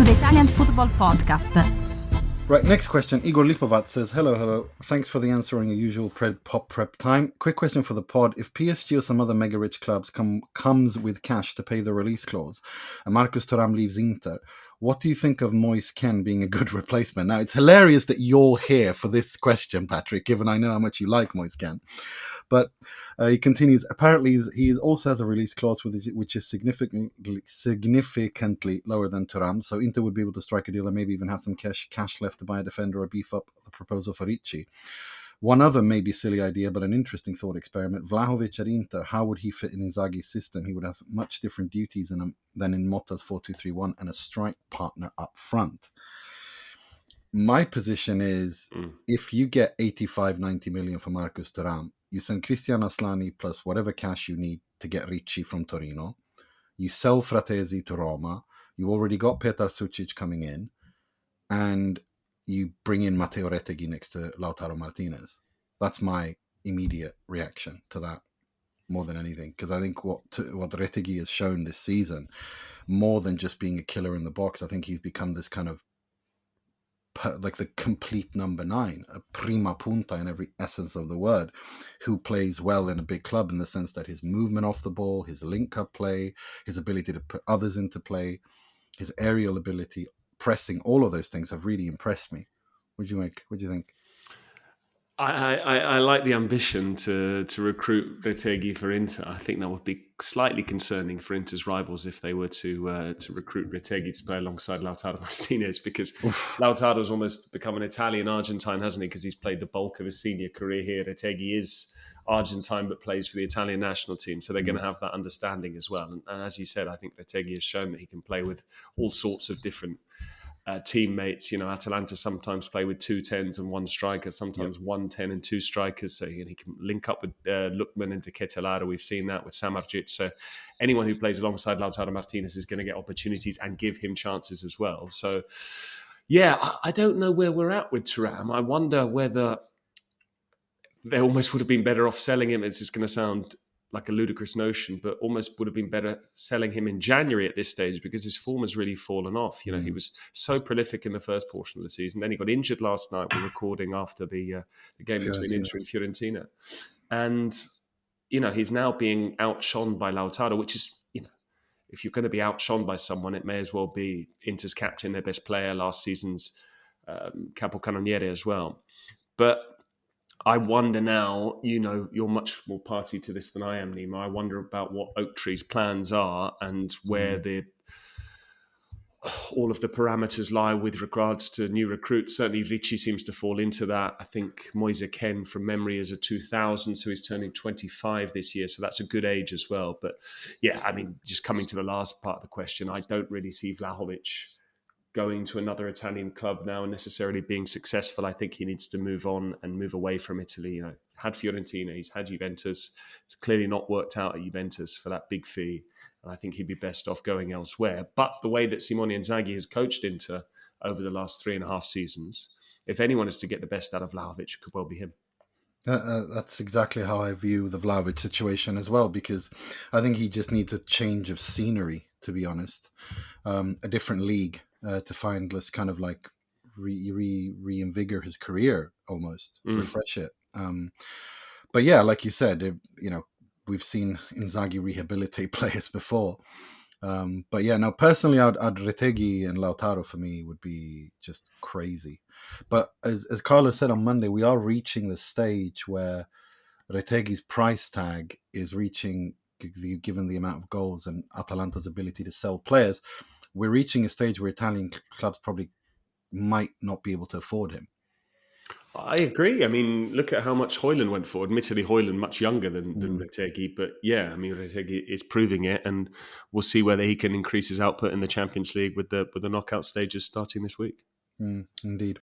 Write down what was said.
the Italian Football Podcast. Right, next question. Igor Lipovat says, hello. Thanks for the answer on your usual pop prep time. Quick question for the pod. If PSG or some other mega-rich clubs comes with cash to pay the release clause and Marcus Thuram leaves Inter, what do you think of Moise Kean being a good replacement? Now, it's hilarious that you're here for this question, Patrick, given I know how much you like Moise Kean. But he continues, apparently he also has a release clause which is significantly lower than Thuram, so Inter would be able to strike a deal and maybe even have some cash left to buy a defender or beef up the proposal for Ricci. One other maybe silly idea, but an interesting thought experiment. Vlahovic at Inter, how would he fit in Inzaghi's system? He would have much different duties than in Motta's 4-2-3-1 and a strike partner up front. My position is, if you get 85-90 million for Marcus Thuram, you send Christian Aslani plus whatever cash you need to get Ricci from Torino. You sell Fratesi to Roma. You already got Petar Sucic coming in. And you bring in Mateo Retegui next to Lautaro Martinez. That's my immediate reaction to that, more than anything. Because I think what Retegui has shown this season, more than just being a killer in the box, I think he's become this kind of like the complete number 9, a prima punta in every essence of the word, who plays well in a big club in the sense that his movement off the ball, his link-up play, his ability to put others into play, his aerial ability, pressing, all of those things have really impressed me. What do you make? What do you think? I like the ambition to recruit Retegui for Inter. I think that would be slightly concerning for Inter's rivals if they were to recruit Retegui to play alongside Lautaro Martinez, because Lautaro's almost become an Italian-Argentine, hasn't he? Because he's played the bulk of his senior career here. Retegui is Argentine but plays for the Italian national team, so they're going to have that understanding as well. And as you said, I think Retegui has shown that he can play with all sorts of different teammates. You know, Atalanta sometimes play with 2 10s and 1 striker, sometimes 1 10 and 2 strikers. So he can link up with Lookman and Ketelare. We've seen that with Samardzic. So anyone who plays alongside Lautaro Martinez is going to get opportunities and give him chances as well. So, yeah, I don't know where we're at with Thuram. I wonder whether they almost would have been better off selling him. It's just going to sound like a ludicrous notion, but almost would have been better selling him in January at this stage, because his form has really fallen off. You know, he was so prolific in the first portion of the season. Then he got injured last night. We're recording after the game between Inter and Fiorentina. And, you know, he's now being outshone by Lautaro, which is, you know, if you're going to be outshone by someone, it may as well be Inter's captain, their best player, last season's capocannoniere as well. But I wonder now, you know, you're much more party to this than I am, Nima. I wonder about what Oak Tree's plans are and where all of the parameters lie with regards to new recruits. Certainly Ricci seems to fall into that. I think Moise Kean from memory is a 2000, so he's turning 25 this year, so that's a good age as well. But yeah, I mean, just coming to the last part of the question, I don't really see Vlahovic going to another Italian club now and necessarily being successful. I think he needs to move on and move away from Italy. You know, had Fiorentina, he's had Juventus. It's clearly not worked out at Juventus for that big fee. And I think he'd be best off going elsewhere. But the way that Simone Inzaghi has coached Inter over the last 3.5 seasons, if anyone is to get the best out of Vlahovic, it could well be him. That's exactly how I view the Vlahovic situation as well, because I think he just needs a change of scenery, to be honest. A different league to find, let's kind of like reinvigorate his career, almost refresh it. But yeah, like you said, you know, we've seen Inzaghi rehabilitate players before. But yeah, no, personally, I'd Retegui and Lautaro for me would be just crazy. But as Carlos said on Monday, we are reaching the stage where Retegui's price tag is reaching, given the amount of goals and Atalanta's ability to sell players, we're reaching a stage where Italian clubs probably might not be able to afford him. I agree. I mean, look at how much Højlund went for. Admittedly, Højlund much younger than Retegui, but yeah, I mean, Retegui is proving it, and we'll see whether he can increase his output in the Champions League with the knockout stages starting this week. Indeed.